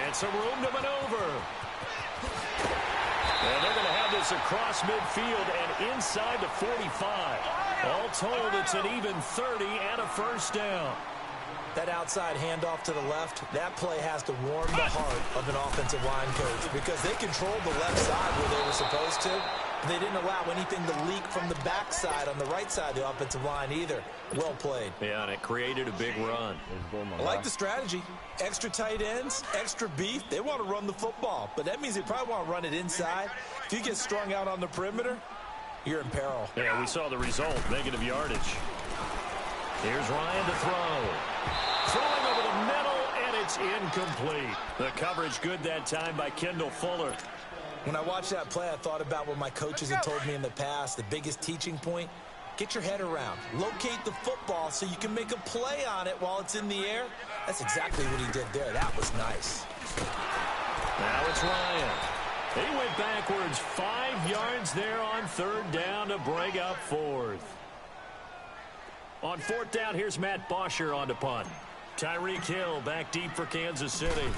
And some room to maneuver. And they're going to have this across midfield and inside the 45. All told, it's an even 30 and a first down. That outside handoff to the left, that play has to warm the heart of an offensive line coach because they controlled the left side where they were supposed to. But they didn't allow anything to leak from the backside on the right side of the offensive line either. Well played. Yeah, and it created a big run. I like the strategy. Extra tight ends, extra beef. They want to run the football, but that means they probably want to run it inside. If you get strung out on the perimeter, you're in peril. Yeah, we saw the result, negative yardage. Here's Ryan to throw. Throwing over the middle, and it's incomplete. The coverage good that time by Kendall Fuller. When I watched that play, I thought about what my coaches had told me in the past. The biggest teaching point, get your head around. Locate the football so you can make a play on it while it's in the air. That's exactly what he did there. That was nice. Now it's Ryan. He went backwards 5 yards there on third down to bring up fourth. On fourth down, here's Matt Bosher on to punt. Tyreek Hill back deep for Kansas City.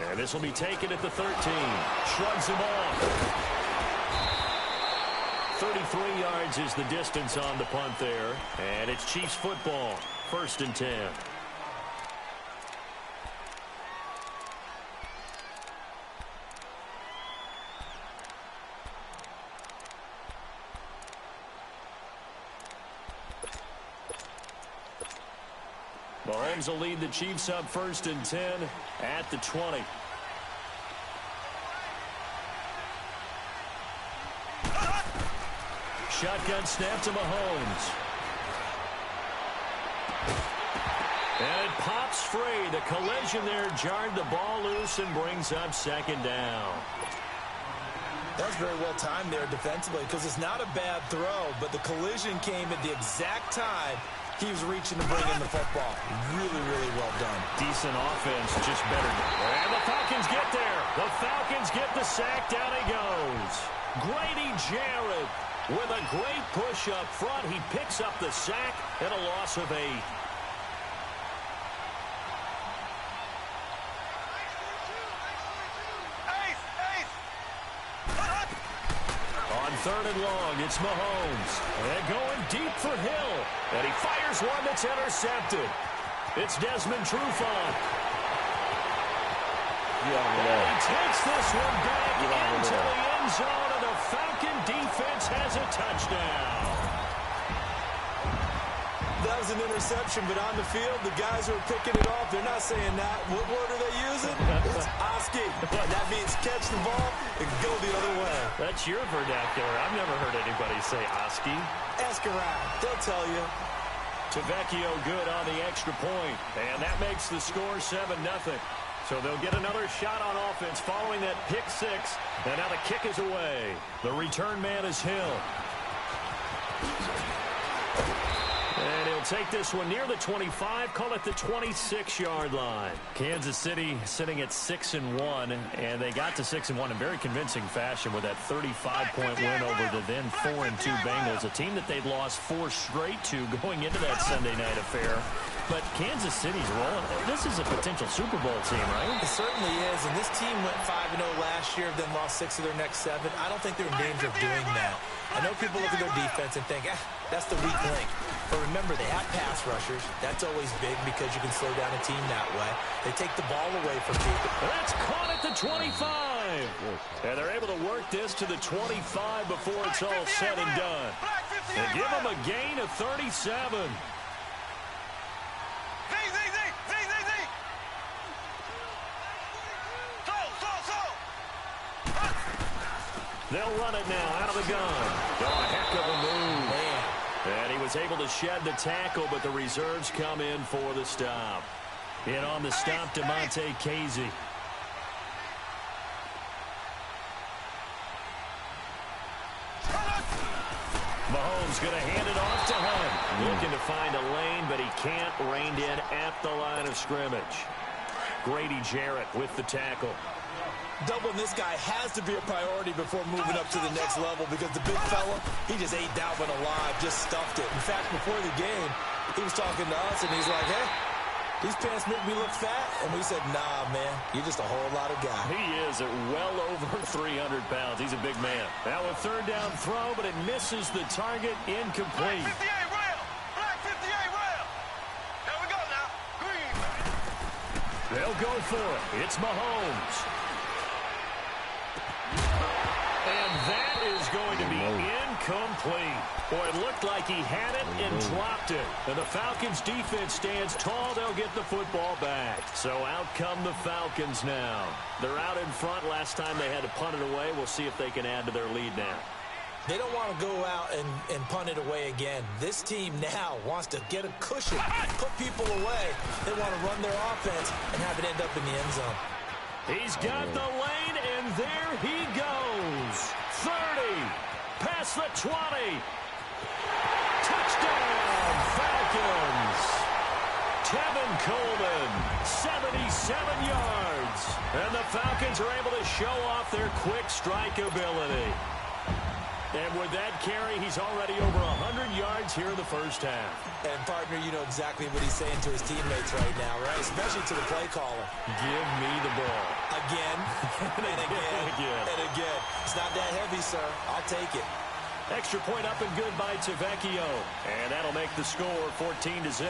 And this will be taken at the 13. Shrugs him off. 33 yards is the distance on the punt there. And it's Chiefs football. 1st and 10. Mahomes will lead the Chiefs up 1st and 10 at the 20. Shotgun snap to Mahomes. And it pops free. The collision there jarred the ball loose and brings up 2nd down. That was very well timed there defensively because it's not a bad throw, but the collision came at the exact time he was reaching to bring in the football. Really, really well done. Decent offense, just better. And the Falcons get there. The Falcons get the sack. Down he goes. Grady Jarrett with a great push up front. He picks up the sack and a loss of 8. On 3rd and long, it's Mahomes. And going deep for Hill. And he fires one that's intercepted. It's Desmond Trufant. And he takes this one back into the end zone, and the Falcon defense has a touchdown. That was an interception, but on the field, the guys who are picking it off, they're not saying that. What word are they using? It's Oski. That means catch the ball and go the other way. That's your vernacular. I've never heard anybody say Oski. Ask around. They'll tell you. Tavecchio good on the extra point, and that makes the score 7-0. So they'll get another shot on offense following that pick 6, and now the kick is away. The return man is Hill. And he'll take this one near the 25, call it the 26-yard line. Kansas City sitting at 6-1, and they got to 6-1 in very convincing fashion with that 35-point win over the then 4-2 Bengals, a team that they'd lost 4 straight to going into that Sunday night affair. But Kansas City's rolling. This is a potential Super Bowl team, right? It certainly is, and this team went 5-0 last year, then lost 6 of their next 7. I don't think they're in danger of doing that. I know people look at their defense and think, that's the weak link. But remember, they have pass rushers. That's always big because you can slow down a team that way. They take the ball away from people. That's caught at the 25. And they're able to work this to the 25 before it's all said and done. And give them a gain of 37. They'll run it now out of the gun. Oh, a heck of a move. Man. And he was able to shed the tackle, but the reserves come in for the stop. In on the stop, DeMonte Casey. Mahomes going to hand it off to Hunt. Looking to find a lane, but he can't. Reined in at the line of scrimmage. Grady Jarrett with the tackle. Doubling this guy has to be a priority before moving up to the next level because the big fella, he just ate that one alive, just stuffed it. In fact, before the game, He was talking to us, and he's like, hey, these pants make me look fat. And we said, nah, man, you're just a whole lot of guy. He is at well over 300 pounds. He's a big man. Now a third down throw, but it misses the target. Incomplete. Black 58 rail. Black 58 rail. There we go now. Green. They'll go for it. It's Mahomes. And that is going to be incomplete. Boy, it looked like he had it and dropped it. And the Falcons' defense stands tall. They'll get the football back. So out come the Falcons now. They're out in front. Last time they had to punt it away. We'll see if they can add to their lead now. They don't want to go out and punt it away again. This team now wants to get a cushion, put people away. They want to run their offense and have it end up in the end zone. He's got the lane, and there he goes. 30, past the 20. Touchdown, Falcons. Tevin Coleman, 77 yards. And the Falcons are able to show off their quick strike ability. And with that carry, he's already over 100 yards here in the first half. And, partner, you know exactly what he's saying to his teammates right now, right? Especially to the play caller. Give me the ball. Again, and again, and again. It's not that heavy, sir. I'll take it. Extra point up and good by Tavecchio. And that'll make the score 14-0.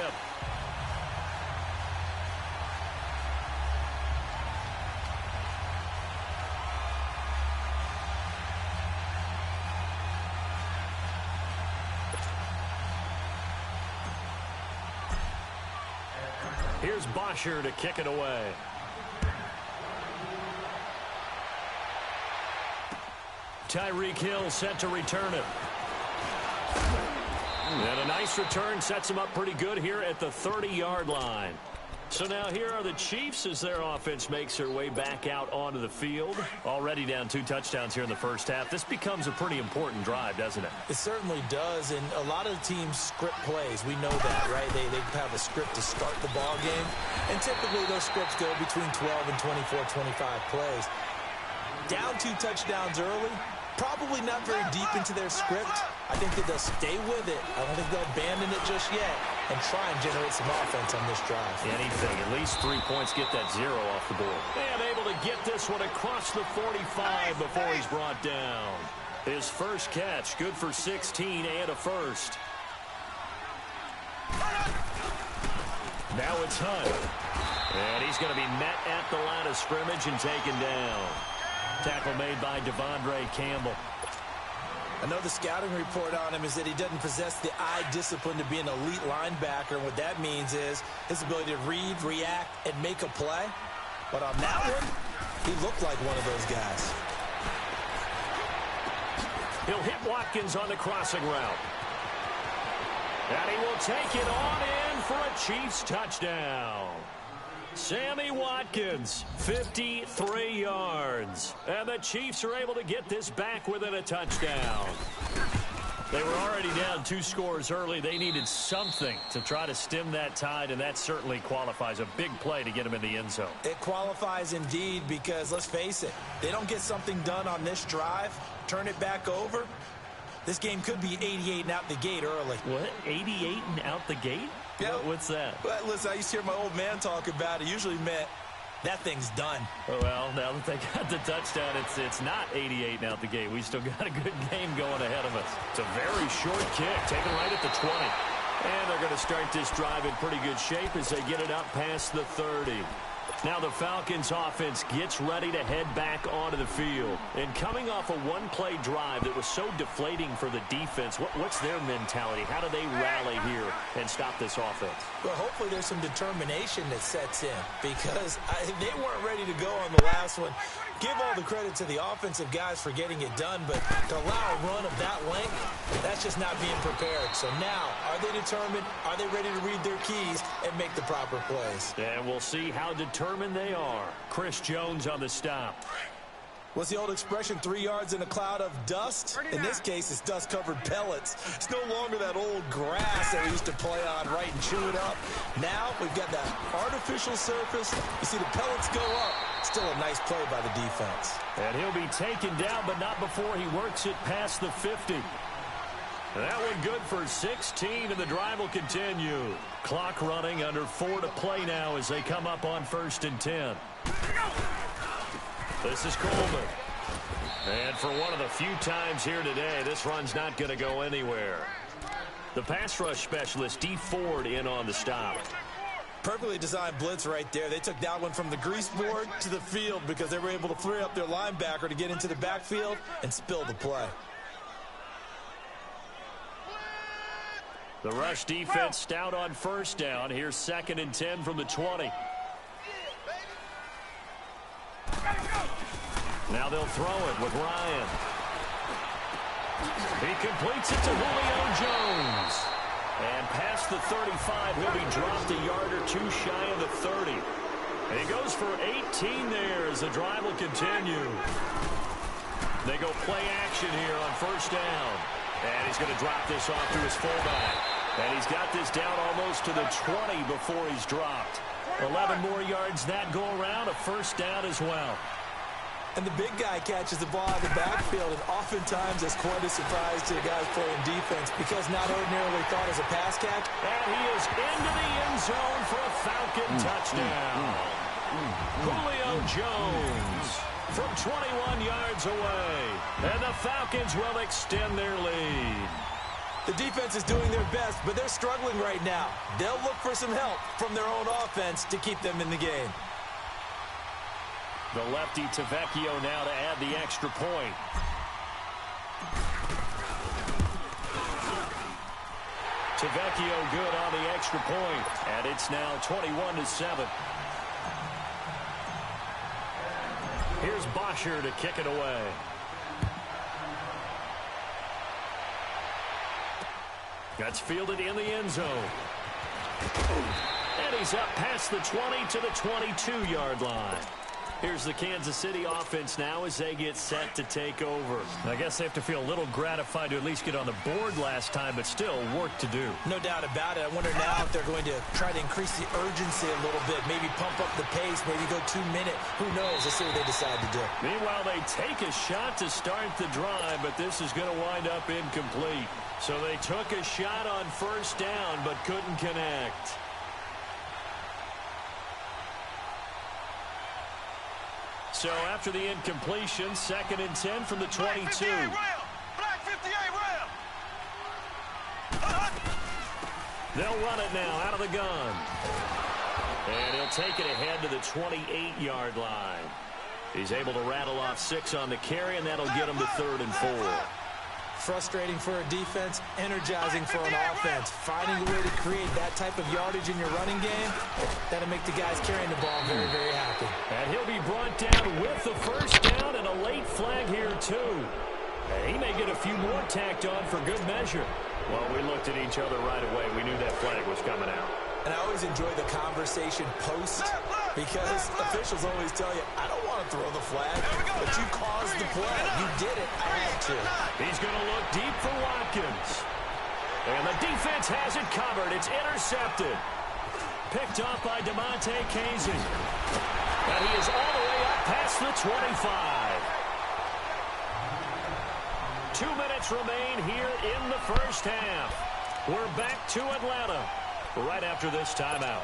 Here's Bosher to kick it away. Tyreek Hill set to return it. And a nice return sets him up pretty good here at the 30-yard line. So now here are the Chiefs as their offense makes their way back out onto the field. Already down 2 touchdowns here in the first half. This becomes a pretty important drive, doesn't it? It certainly does, and a lot of the teams script plays. We know that, right? They have a script to start the ball game, and typically those scripts go between 12 and 24, 25 plays. Down 2 touchdowns early, probably not very deep into their script. I think that they'll stay with it. I don't think they'll abandon it just yet and try and generate some offense on this drive. Anything. At least 3 points, get that 0 off the board. And able to get this one across the 45 before he's brought down. His first catch, good for 16 and a first. Now it's Hunt. And he's going to be met at the line of scrimmage and taken down. Tackle made by Devondre Campbell. I know the scouting report on him is that he doesn't possess the eye discipline to be an elite linebacker. And what that means is his ability to read, react, and make a play. But on that one, he looked like one of those guys. He'll hit Watkins on the crossing route. And he will take it on in for a Chiefs touchdown. Sammy Watkins, 53 yards. And the Chiefs are able to get this back within a touchdown. They were already down 2 scores early. They needed something to try to stem that tide, and that certainly qualifies. A big play to get them in the end zone. It qualifies indeed because, let's face it, they don't get something done on this drive, turn it back over. This game could be 88 and out the gate early. What? 88 and out the gate? Yeah. What's that? Well, listen, I used to hear my old man talk about it. Usually meant that thing's done. Well, now that they got the touchdown, it's not 88 and out the gate. We still got a good game going ahead of us. It's a very short kick, taken right at the 20. And they're going to start this drive in pretty good shape as they get it up past the 30. Now the Falcons offense gets ready to head back onto the field. And coming off a one-play drive that was so deflating for the defense, what's their mentality? How do they rally here and stop this offense? Well, hopefully there's some determination that sets in because they weren't ready to go on the last one. Give all the credit to the offensive guys for getting it done, but to allow a run of that length, that's just not being prepared. So now, are they determined? Are they ready to read their keys and make the proper plays? And we'll see how determined they are. Chris Jones on the stop. What's the old expression, 3 yards in a cloud of dust? In this case, it's dust-covered pellets. It's no longer that old grass that we used to play on, right, and chew it up. Now we've got that artificial surface. You see the pellets go up. Still a nice play by the defense. And he'll be taken down, but not before he works it past the 50. That one good for 16, and the drive will continue. Clock running, under 4 to play now as they come up on 1st and 10. This is Coleman. And for one of the few times here today, this run's not going to go anywhere. The pass rush specialist, D. Ford, in on the stop. Perfectly designed blitz right there. They took that one from the grease board to the field because they were able to free up their linebacker to get into the backfield and spill the play. The rush defense stout on 1st down. Here's 2nd and 10 from the 20. Now they'll throw it with Ryan. He completes it to Julio Jones. And past the 35, he'll be dropped a yard or two shy of the 30. And he goes for 18 there as the drive will continue. They go play action here on 1st down. And he's going to drop this off to his fullback. And he's got this down almost to the 20 before he's dropped. 11 more yards that go around, a 1st down as well. And the big guy catches the ball out of the backfield, and oftentimes that's quite a surprise to the guys playing defense because not ordinarily thought as a pass catch. And he is into the end zone for a Falcon touchdown. Julio Jones from 21 yards away. And the Falcons will extend their lead. The defense is doing their best, but they're struggling right now. They'll look for some help from their own offense to keep them in the game. The lefty Tavecchio now to add the extra point. Tavecchio good on the extra point, and it's now 21-7. Here's Bosher to kick it away. That's fielded in the end zone. And he's up past the 20 to the 22-yard line. Here's the Kansas City offense now as they get set to take over. I guess they have to feel a little gratified to at least get on the board last time, but still work to do. No doubt about it. I wonder now if they're going to try to increase the urgency a little bit, maybe pump up the pace, maybe go 2-minute. Who knows? Let's see what they decide to do. Meanwhile, they take a shot to start the drive, but this is going to wind up incomplete. So they took a shot on 1st down, but couldn't connect. So after the incompletion, 2nd and 10 from the 22. Black 58 rail. Black 58 rail. They'll run it now out of the gun. And he'll take it ahead to the 28-yard line. He's able to rattle off 6 on the carry, and that'll get him to 3rd and 4. Frustrating for a defense, energizing for an offense. Finding a way to create that type of yardage in your running game, that'll make the guys carrying the ball very, very happy. And he'll be brought down with the 1st down and a late flag here, too. And he may get a few more tacked on for good measure. Well, we looked at each other right away. We knew that flag was coming out. And I always enjoy the conversation post because officials always tell you, I don't want to throw the flag, but you caused the play. You did it. I had to. He's going to look deep for Watkins. And the defense has it covered. It's intercepted. Picked off by DeMonte Casey. And he is all the way up past the 25. 2 minutes remain here in the 1st half. We're back to Atlanta right after this timeout.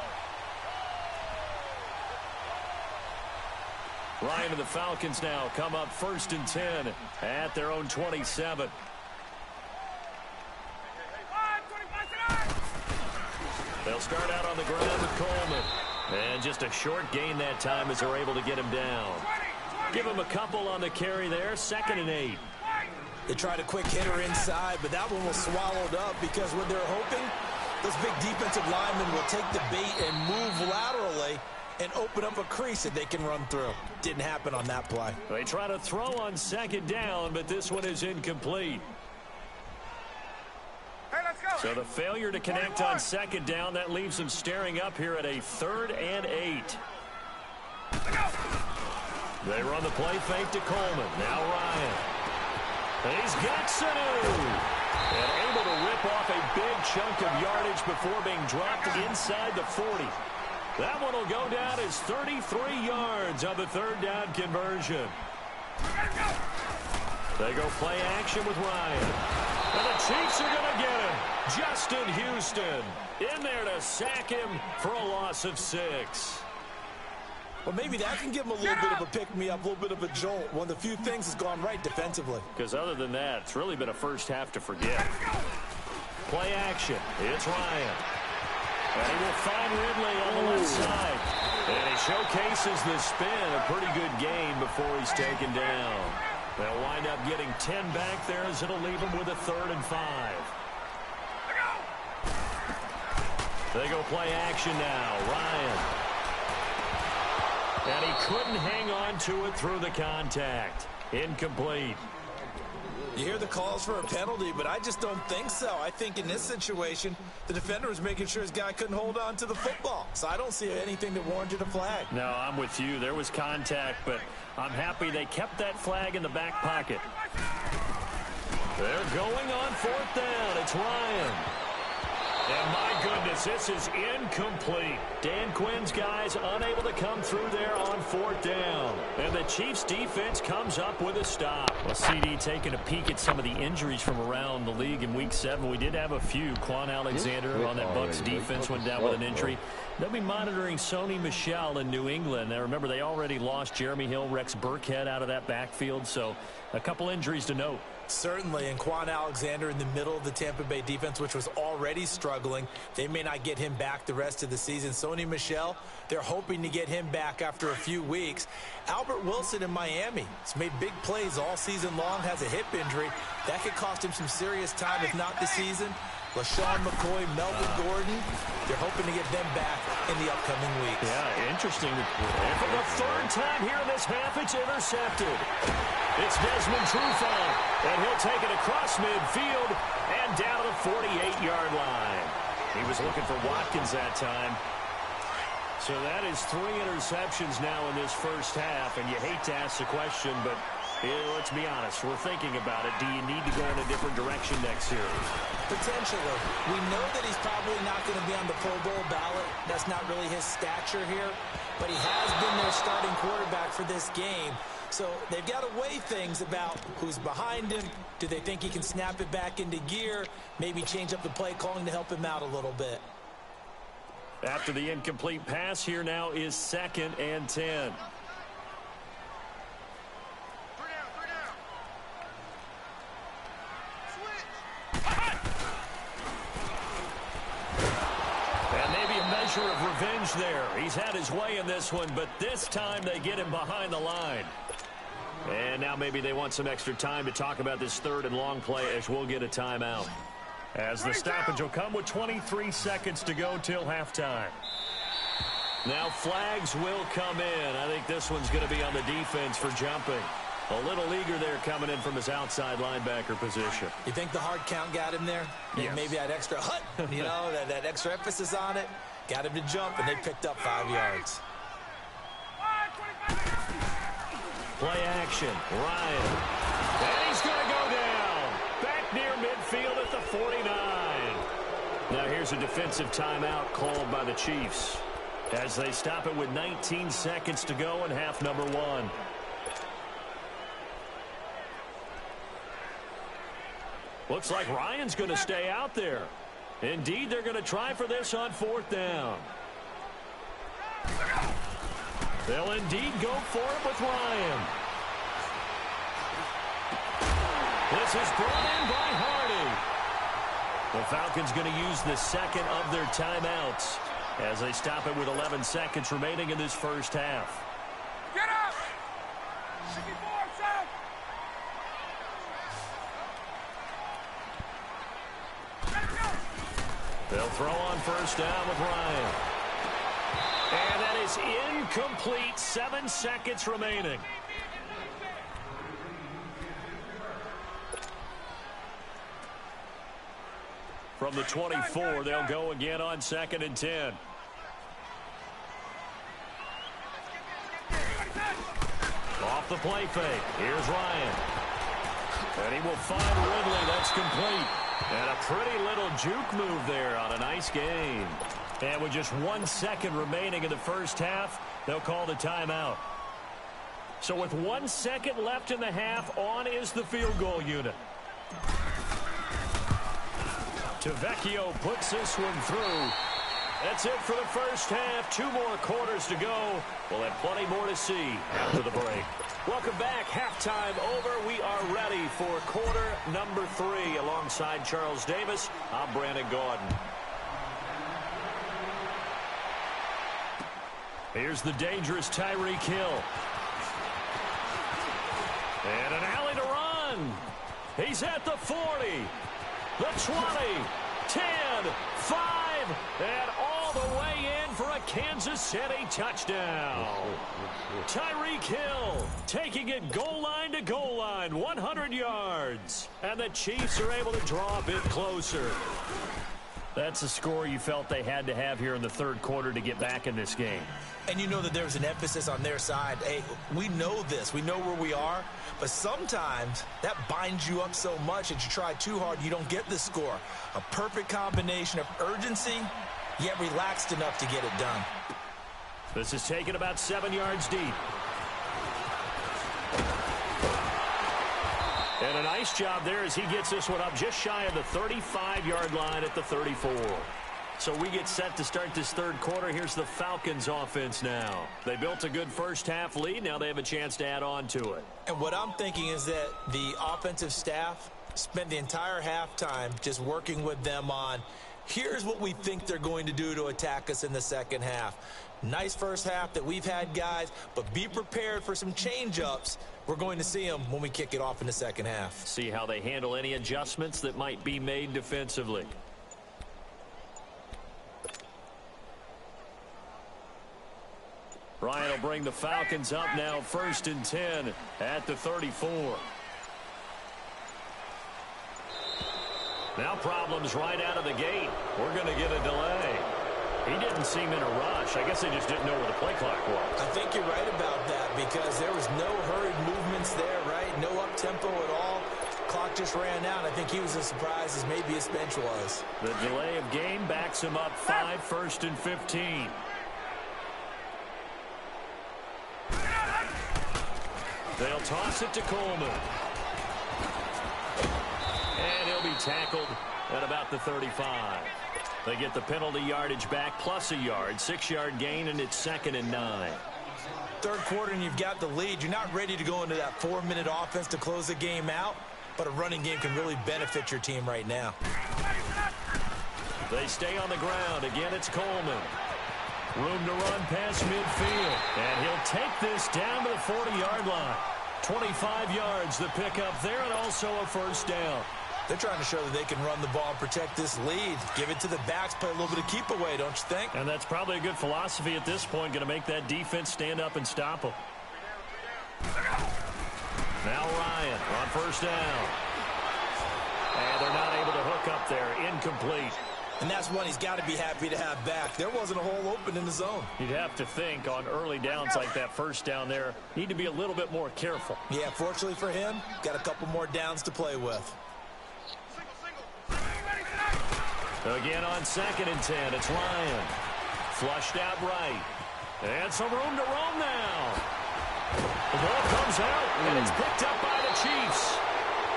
Ryan and the Falcons now come up 1st and 10 at their own 27. They'll start out on the ground with Coleman. And just a short gain that time as they're able to get him down. Give him a couple on the carry there, 2nd and 8. They tried a quick hitter inside, but that one was swallowed up because what they're hoping, those big defensive linemen will take the bait and move laterally and open up a crease that they can run through. Didn't happen on that play. They try to throw on 2nd down, but this one is incomplete. Hey, let's go. So the failure to connect on 2nd down, that leaves them staring up here at a 3rd and 8. They run the play fake to Coleman. Now Ryan. He's got Sanu. And able to rip off a big chunk of yardage before being dropped inside the 40. That one will go down as 33 yards on the 3rd down conversion. They go play action with Ryan. And the Chiefs are going to get him. Justin Houston in there to sack him for a loss of 6. Well, maybe that can give him a little bit of a pick-me-up, a little bit of a jolt. One of the few things has gone right defensively. Because other than that, it's really been a first half to forget. Play action. It's Ryan. And he will find Ridley on the left side. And he showcases the spin. A pretty good game before he's taken down. They'll wind up getting 10 back there as it'll leave him with a 3rd and 5. They go play action now. Ryan. And he couldn't hang on to it through the contact. Incomplete. You hear the calls for a penalty, but I just don't think so. I think in this situation, the defender was making sure his guy couldn't hold on to the football. So I don't see anything that warranted a flag. No, I'm with you. There was contact, but I'm happy they kept that flag in the back pocket. They're going on 4th down. It's Ryan. And my goodness, this is incomplete. Dan Quinn's guys unable to come through there on 4th down. And the Chiefs defense comes up with a stop. Well, CD taking a peek at some of the injuries from around the league in Week 7. We did have a few. Quan Alexander on that Bucs defense went down with an injury. They'll be monitoring Sony Michel in New England. Now, remember, they already lost Jeremy Hill, Rex Burkhead out of that backfield. So a couple injuries to note. Certainly, and Quan Alexander in the middle of the Tampa Bay defense, which was already struggling. They may not get him back the rest of the season. Sony Michel, they're hoping to get him back after a few weeks. Albert Wilson in Miami has made big plays all season long, has a hip injury. That could cost him some serious time, if not the season. LaShawn McCoy, Melvin Gordon, they're hoping to get them back in the upcoming weeks. Yeah, interesting. And for the 3rd time here in this half, it's intercepted. It's Desmond Trufant, and he'll take it across midfield and down to the 48-yard line. He was looking for Watkins that time. So that is 3 interceptions now in this first half, and you hate to ask the question, but let's be honest, we're thinking about it. Do you need to go in a different direction next series? Potentially. We know that he's probably not going to be on the Pro Bowl ballot. That's not really his stature here, but he has been their starting quarterback for this game. So they've got to weigh things about who's behind him. Do they think he can snap it back into gear? Maybe change up the play calling to help him out a little bit. After the incomplete pass, here now is 2nd and 10. Of revenge there. He's had his way in this one, but this time they get him behind the line. And now maybe they want some extra time to talk about this 3rd and long play as we'll get a timeout. As the stoppage will come with 23 seconds to go till halftime. Now flags will come in. I think this one's going to be on the defense for jumping. A little eager there coming in from his outside linebacker position. You think the hard count got him there? Yes. Maybe that extra hut, you know, that extra emphasis on it. Got him to jump, and they picked up 5 yards. Play action. Ryan. And he's going to go down. Back near midfield at the 49. Now here's a defensive timeout called by the Chiefs as they stop it with 19 seconds to go in half number 1. Looks like Ryan's going to stay out there. Indeed, they're going to try for this on 4th down. They'll indeed go for it with Ryan. This is brought in by Hardy. The Falcons going to use the 2nd of their timeouts as they stop it with 11 seconds remaining in this first half. Get up! They'll throw on 1st down with Ryan. And that is incomplete. 7 seconds remaining. From the 24, they'll go again on 2nd and 10. Off the play fake. Here's Ryan. And he will find Ridley. That's complete. And a pretty little juke move there on a nice game. And with just 1 second remaining in the first half, they'll call the timeout. So with 1 second left in the half, on is the field goal unit. Tavecchio puts this one through. That's it for the first half. 2 more quarters to go. We'll have plenty more to see after the break. Welcome back. Halftime over. We are ready for quarter number 3. Alongside Charles Davis, I'm Brandon Gordon. Here's the dangerous Tyreek Hill. And an alley to run. He's at the 40, the 20, 10, 5, and all the way in for a Kansas City touchdown. Tyreek Hill taking it goal line to goal line, 100 yards. And the Chiefs are able to draw a bit closer. That's a score you felt they had to have here in the third quarter to get back in this game. And you know that there's an emphasis on their side. Hey, we know this. We know where we are. But sometimes that binds you up so much that you try too hard, you don't get the score. A perfect combination of urgency, yet relaxed enough to get it done. This is taken about 7 yards deep. And a nice job there as he gets this one up just shy of the 35-yard line at the 34. So we get set to start this third quarter. Here's the Falcons offense now. They built a good first half lead. Now they have a chance to add on to it. And what I'm thinking is that the offensive staff spent the entire halftime just working with them on, here's what we think they're going to do to attack us in the second half. Nice first half that we've had, guys, but be prepared for some change-ups. We're going to see them when we kick it off in the second half. See how they handle any adjustments that might be made defensively. Ryan will bring the Falcons up now, 1st and 10 at the 34. Now problems right out of the gate. We're going to get a delay. He didn't seem in a rush. I guess they just didn't know where the play clock was. I think you're right about that because there was no hurried movements there, right? No up-tempo at all. Clock just ran out. I think he was as surprised as maybe his bench was. The delay of game backs him up 5, 1st and 15. They'll toss it to Coleman. And he'll be tackled at about the 35. They get the penalty yardage back plus a yard. 6-yard gain, and it's 2nd and 9. Third quarter, and you've got the lead. You're not ready to go into that 4-minute offense to close the game out, but a running game can really benefit your team right now. They stay on the ground. Again, it's Coleman. Room to run past midfield. And he'll take this down to the 40-yard line. 25 yards the pickup there, and also a first down. They're trying to show that they can run the ball and protect this lead. Give it to the backs, play a little bit of keep away, don't you think? And that's probably a good philosophy at this point, going to make that defense stand up and stop them. Now Ryan on first down. And they're not able to hook up there. Incomplete. And that's one he's got to be happy to have back. There wasn't a hole open in the zone. You'd have to think on early downs like that first down there, need to be a little bit more careful. Yeah, fortunately for him, got a couple more downs to play with. Again on 2nd and 10, it's Ryan. Flushed out right. And some room to roam now. The ball comes out, and it's picked up by the Chiefs.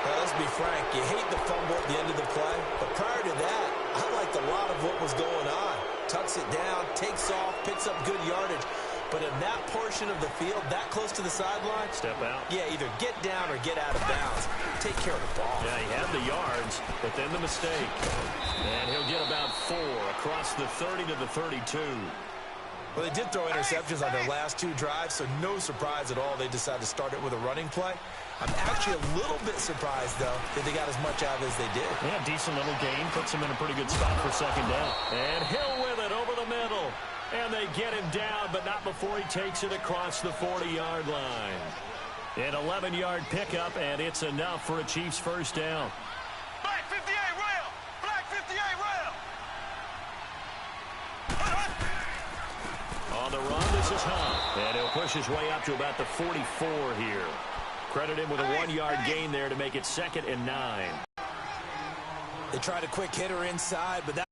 Now, let's be frank, you hate the fumble at the end of the play, but prior to that, I liked a lot of what was going on. Tucks it down, takes off, picks up good yardage. But in that portion of the field, that close to the sideline, step out. Yeah, either get down or get out of bounds. Take care of the ball. Yeah, he had the yards, but then the mistake. And he'll get about 4 across the 30 to the 32. Well, they did throw interceptions on their last 2 drives, so no surprise at all they decided to start it with a running play. I'm actually a little bit surprised, though, that they got as much out as they did. Yeah, decent little gain. Puts them in a pretty good spot for 2nd down. And Hill with it over the middle. And they get him down, but not before he takes it across the 40-yard line. An 11-yard pickup, and it's enough for a Chiefs first down. Black 58 rail! Black 58 rail! On the run, this is Hunt. And he'll push his way up to about the 44 here. Credit him with a 1-yard gain there to make it 2nd and 9. They tried a quick hitter inside, but that